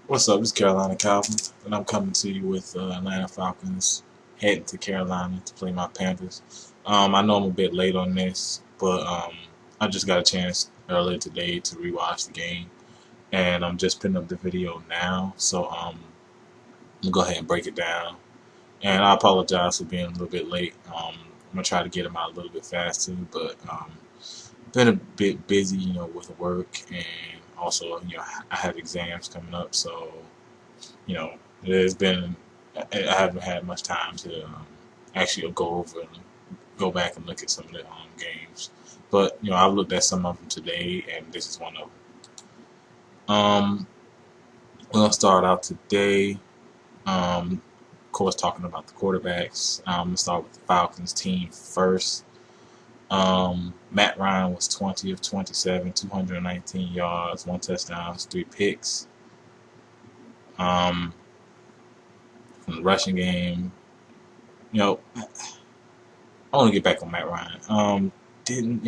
What's up? It's Carolina Calvin, and I'm coming to you with Atlanta Falcons heading to Carolina to play my Panthers. I know I'm a bit late on this, but I just got a chance earlier today to rewatch the game, and I'm just putting up the video now. So I'm gonna go ahead and break it down. And I apologize for being a little bit late. I'm gonna try to get them out a little bit faster, but been a bit busy, with work, and also, I have exams coming up, so there's been I haven't had much time to actually go back and look at some of the games. But I've looked at some of them today, and this is one of them. We're gonna start out today. Of course, talking about the quarterbacks. I'm gonna start with the Falcons team first. Matt Ryan was 20 of 27, 219 yards, one touchdown, three picks. From the rushing game, I want to get back on Matt Ryan. Didn't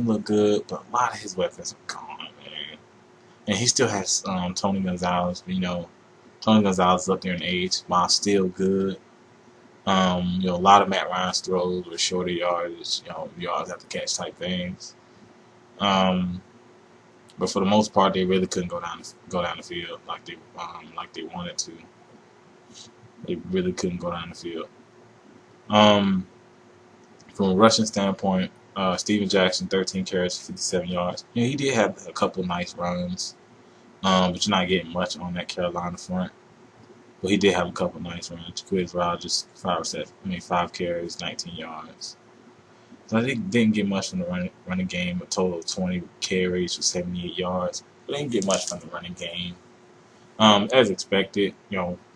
look good, but a lot of his weapons are gone, man. And he still has Tony Gonzalez. Tony Gonzalez is up there in age, while still good. A lot of Matt Ryan's throws were shorter yardage, yards after catch type things. But for the most part, they really couldn't go down the field like they wanted to. They really couldn't go down the field. From a rushing standpoint, Steven Jackson, 13 carries, 57 yards. He did have a couple nice runs, but you're not getting much on that Carolina front. But he did have a couple nice runs. Quiz Rogers, 5 carries, 19 yards. So they didn't get much from the running game. A total of 20 carries for 78 yards. But they didn't get much from the running game. As expected,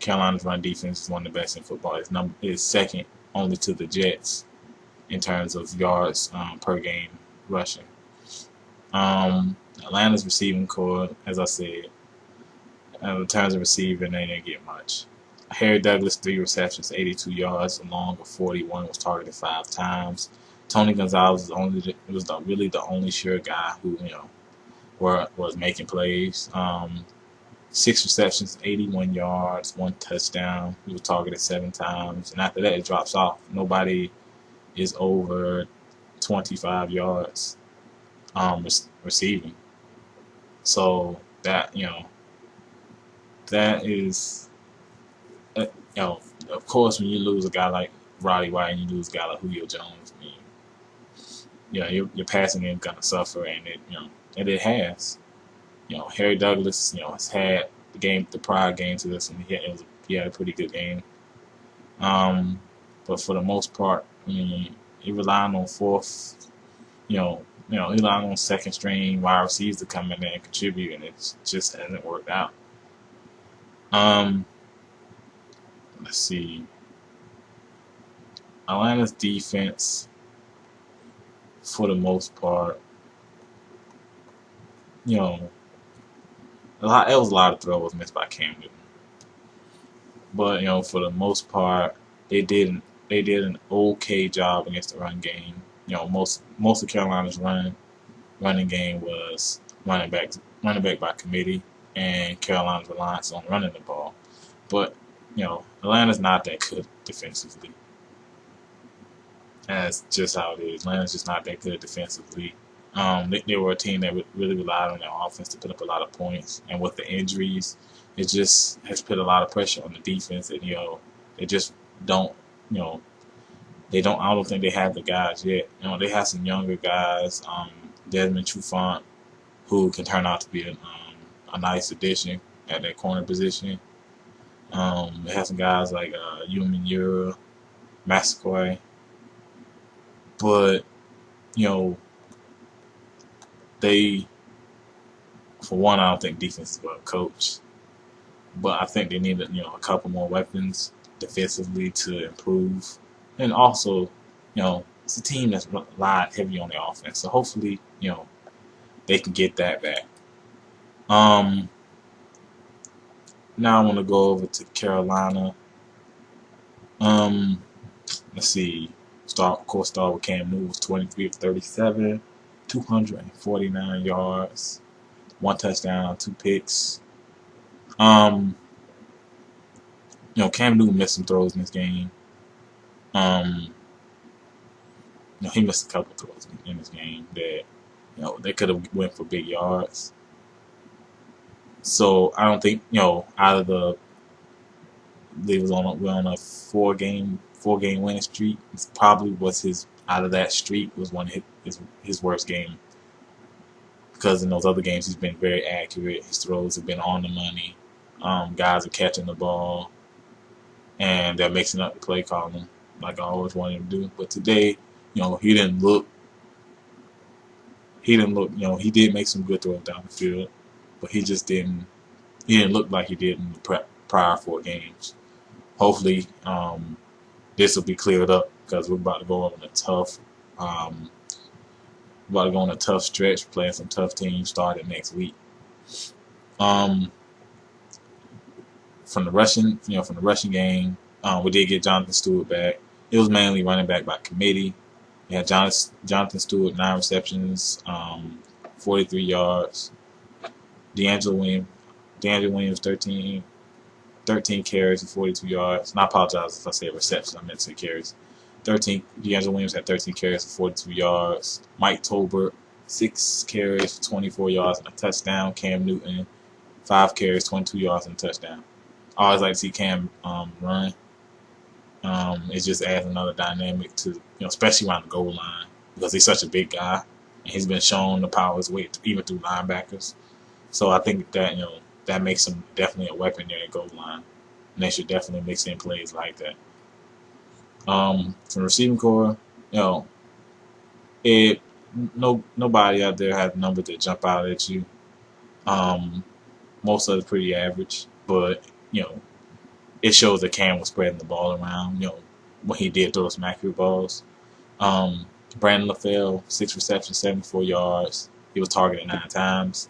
Carolina's run defense is one of the best in football. It's second only to the Jets in terms of yards per game rushing. Atlanta's receiving core, as I said, in terms of receiving, they didn't get much. Harry Douglas, 3 receptions, 82 yards, along with 41, was targeted 5 times. Tony Gonzalez was really the only sure guy who was making plays. 6 receptions, 81 yards, 1 touchdown. He was targeted 7 times, and after that, it drops off. Nobody is over 25 yards receiving. So that is of course, when you lose a guy like Roddy White and you lose a guy like Julio Jones, your passing game gonna suffer, and it has. Harry Douglas, has had the prior game to this, and he had a pretty good game. But for the most part, he relied on he relied on second string wide receivers to come in there and contribute, and it just hasn't worked out. Let's see. Atlanta's defense, for the most part, there was a lot of throws missed by Cam Newton. But for the most part, they did an okay job against the run game. Most of Carolina's running game was running back by committee, and Carolina's reliance on running the ball. But Atlanta's not that good defensively. And that's just how it is. Atlanta's just not that good defensively. They were a team that really relied on their offense to put up a lot of points, and with the injuries, it just has put a lot of pressure on the defense. And they just don't. They don't. I don't think they have the guys yet. They have some younger guys. Desmond Trufant, who can turn out to be a nice addition at that corner position. They have some guys like Yumin Yura, Massaquoi, but they, for one, I don't think defense is well coached, but I think they need a couple more weapons defensively to improve, and also it's a team that's relied heavy on their offense, so hopefully they can get that back. Now I want to go over to Carolina. Let's see. Start with Cam Newton, 23 of 37, 249 yards, 1 touchdown, 2 picks. Um, Cam Newton missed some throws in this game. Um, he missed a couple throws in this game that they could have went for big yards. So I don't think out of the they was on we're on a four game winning streak. It probably was his out of that streak was one of his worst game, because in those other games he's been very accurate. His throws have been on the money. Guys are catching the ball, and they're mixing up the play calling like I always wanted him to do. But today, he didn't look. He didn't look. He did make some good throws down the field, but he just didn't. He didn't look like he did in the prior 4 games. Hopefully, this will be cleared up, because we're about to go on a tough. About to go on a tough stretch, playing some tough teams starting next week. From the rushing game, we did get Jonathan Stewart back. It was mainly running back by committee. We had Jonathan Stewart 9 receptions, 43 yards. DeAngelo Williams 13 carries and 42 yards. And I apologize if I say receptions. I meant to say carries. DeAngelo Williams had 13 carries for 42 yards. Mike Tolbert 6 carries for 24 yards and a touchdown. Cam Newton 5 carries, 22 yards and a touchdown. I always like to see Cam run. It just adds another dynamic to especially around the goal line, because he's such a big guy and he's been shown to power his weight even through linebackers. So I think that that makes him definitely a weapon there at goal line, and they should definitely mix in plays like that. From the receiving core, nobody out there has numbers that jump out at you. Most of it's pretty average, but it shows that Cam was spreading the ball around. When he did throw some accurate balls. Brandon LaFell 6 receptions, 74 yards. He was targeted 9 times.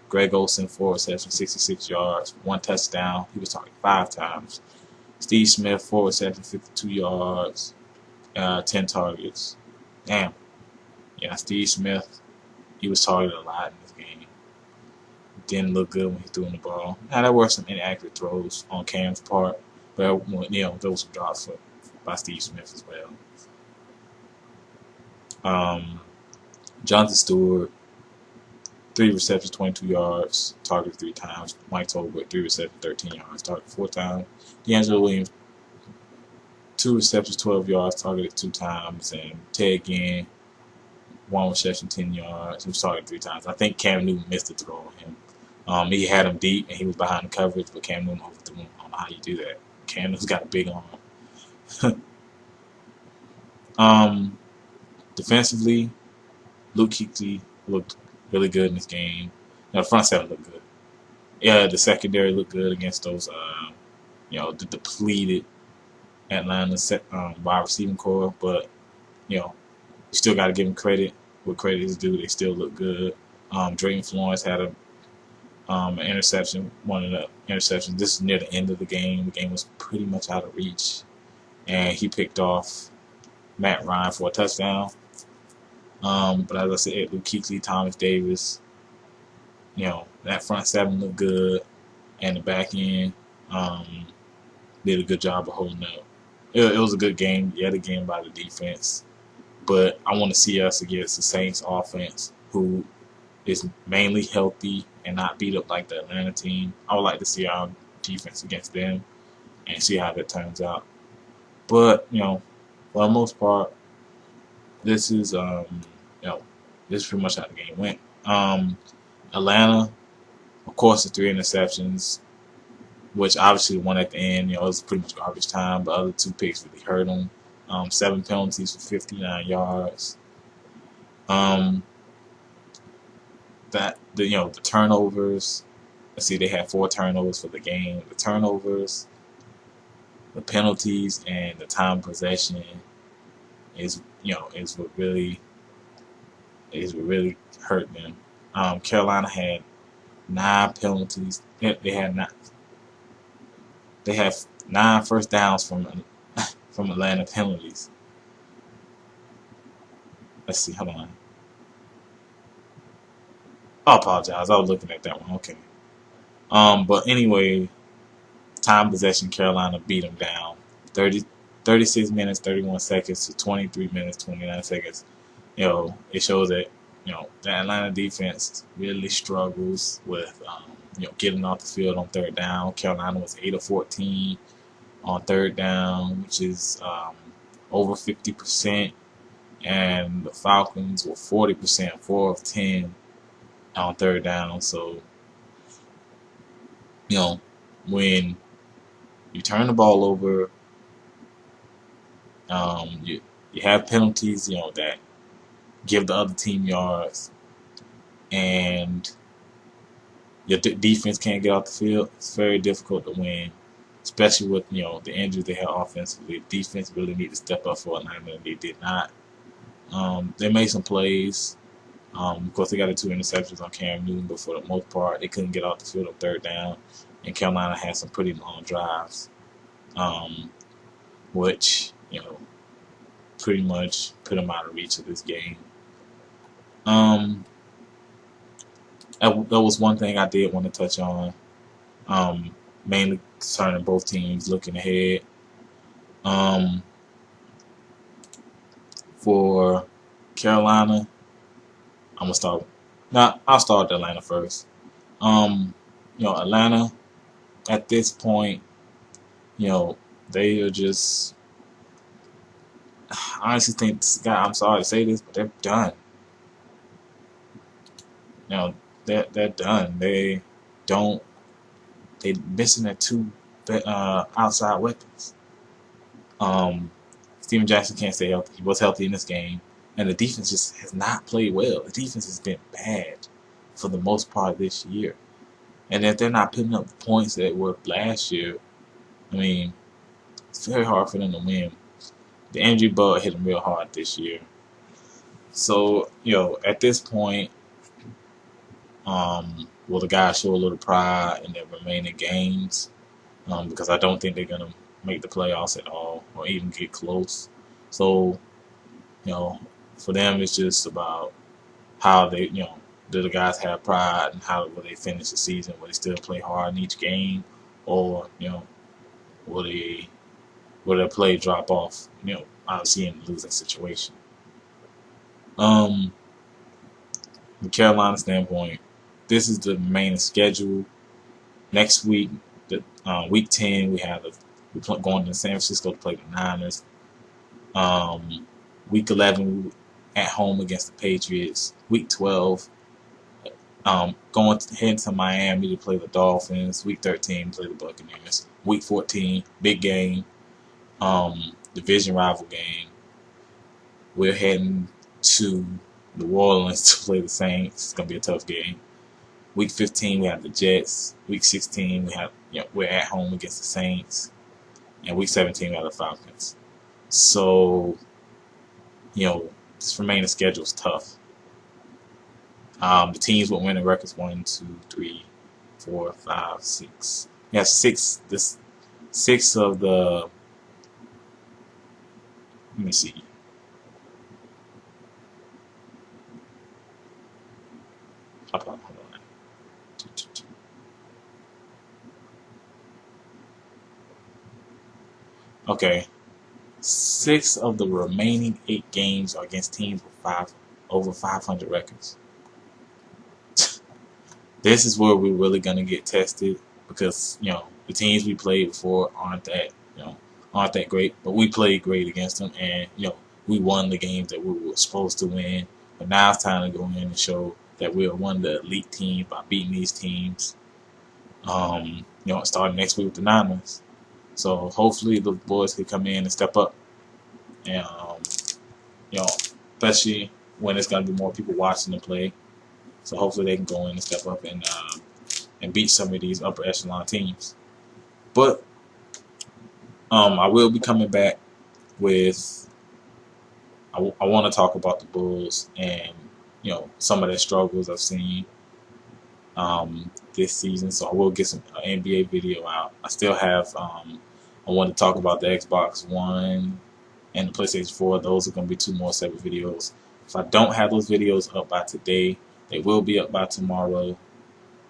Greg Olsen 4 receptions, 66 yards, 1 touchdown. He was targeted 5 times. Steve Smith 4 receptions, 52 yards, 10 targets. Damn. Yeah, Steve Smith, he was targeted a lot in this game. Didn't look good when he threw in the ball. Now, there were some inaccurate throws on Cam's part, but there was some drops by Steve Smith as well. Jonathan Stewart 3 receptions, 22 yards, targeted 3 times. Mike Tolbert 3 receptions, 13 yards, targeted 4 times. DeAngelo Williams 2 receptions, 12 yards, targeted 2 times, and Ted Ginn 1 reception, 10 yards. He was targeted 3 times. I think Cam Newton missed the throw on him. He had him deep and he was behind the coverage, but Cam Newton overthrew him. I don't know how you do that. Cam Newton's got a big arm. Defensively, Luke Kuechly looked really good in this game. The front seven looked good. Yeah, the secondary looked good against those, the depleted Atlanta wide receiving core. But you still got to give them credit. What credit is due. They still look good. Drayton Florence had an interception, one of the interceptions. This is near the end of the game. The game was pretty much out of reach, and he picked off Matt Ryan for a touchdown. But as I said, Luke Kuechly, Thomas Davis, that front seven looked good, and the back end did a good job of holding up. It was a good game, yet again by the defense. But I want to see us against the Saints offense, who is mainly healthy and not beat up like the Atlanta team. I would like to see our defense against them and see how that turns out. But, for the most part, this is this is pretty much how the game went. Atlanta, of course, the 3 interceptions, which obviously one at the end, it was pretty much garbage time. The other 2 picks really hurt them. 7 penalties for 59 yards. The turnovers. Let's see, they had 4 turnovers for the game. The turnovers, the penalties, and the time possession is what really hurt them. Carolina had 9 penalties. They had 9 first downs from Atlanta penalties. Let's see, hold on. I apologize. I was looking at that one. Okay. But anyway, time possession, Carolina beat them down 36 minutes 31 seconds to 23 minutes 29 seconds. It shows that the Atlanta defense really struggles with getting off the field on third down. Carolina was 8 of 14 on third down, which is over 50%, and the Falcons were 40%, 4 of 10 on third down. So when you turn the ball over, you have penalties that give the other team yards, and your defense can't get off the field. It's very difficult to win, especially with the injuries they had offensively. Defense really need to step up for Atlanta, and they did not. They made some plays. Of course, they got the 2 interceptions on Cam Newton, but for the most part, they couldn't get off the field on third down, and Carolina had some pretty long drives, which pretty much put them out of reach of this game. That was one thing I did want to touch on, mainly concerning both teams looking ahead. For Carolina, I'll start with Atlanta first. Atlanta at this point, they are just. I honestly think, I'm sorry to say this, but they're done. They're done. They're missing their 2 outside weapons. Steven Jackson can't stay healthy. He was healthy in this game, and the defense just has not played well. The defense has been bad for the most part this year, and if they're not putting up the points that were last year, it's very hard for them to win. The injury bug hit them real hard this year. So, at this point, will the guys show a little pride in their remaining games? Because I don't think they're going to make the playoffs at all or even get close. So, for them, it's just about how they, do the guys have pride, and how will they finish the season? Will they still play hard in each game? Or, will their play drop off, obviously in the losing situation? From Carolina standpoint, this is the main schedule. Next week, week 10, we're going to San Francisco to play the Niners. Week 11, at home against the Patriots. Week 12, heading to Miami to play the Dolphins. Week 13, play the Buccaneers. Week 14, big game, division rival game. We're heading to New Orleans to play the Saints. It's gonna be a tough game. Week 15, we have the Jets. Week 16, we're at home against the Saints, and Week 17, we have the Falcons. So, this remaining schedule is tough. The teams with winning records 1, 2, 3, 4, 5, 6. We have 6. Six of the. Let me see. Hold on. Okay. 6 of the remaining 8 games are against teams with over 500 records. This is where we're really gonna get tested, because the teams we played before aren't that great, but we played great against them, and we won the games that we were supposed to win. But now it's time to go in and show that we're one of the elite teams by beating these teams. Starting next week with the Niners. So hopefully the boys can come in and step up, and especially when it's gonna be more people watching them play. So hopefully they can go in and step up and beat some of these upper echelon teams. But I will be coming back with. I want to talk about the Bulls and some of their struggles I've seen this season. So I will get some NBA video out. I still have. I want to talk about the Xbox One and the PlayStation 4. Those are going to be 2 more separate videos. If I don't have those videos up by today, they will be up by tomorrow.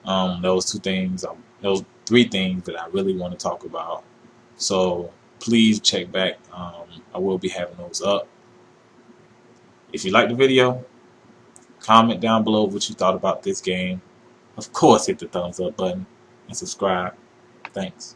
Those 2 things those three things that I really want to talk about. So please check back. I will be having those up. If you like the video, comment down below what you thought about this game. Of course, hit the thumbs up button and subscribe. Thanks.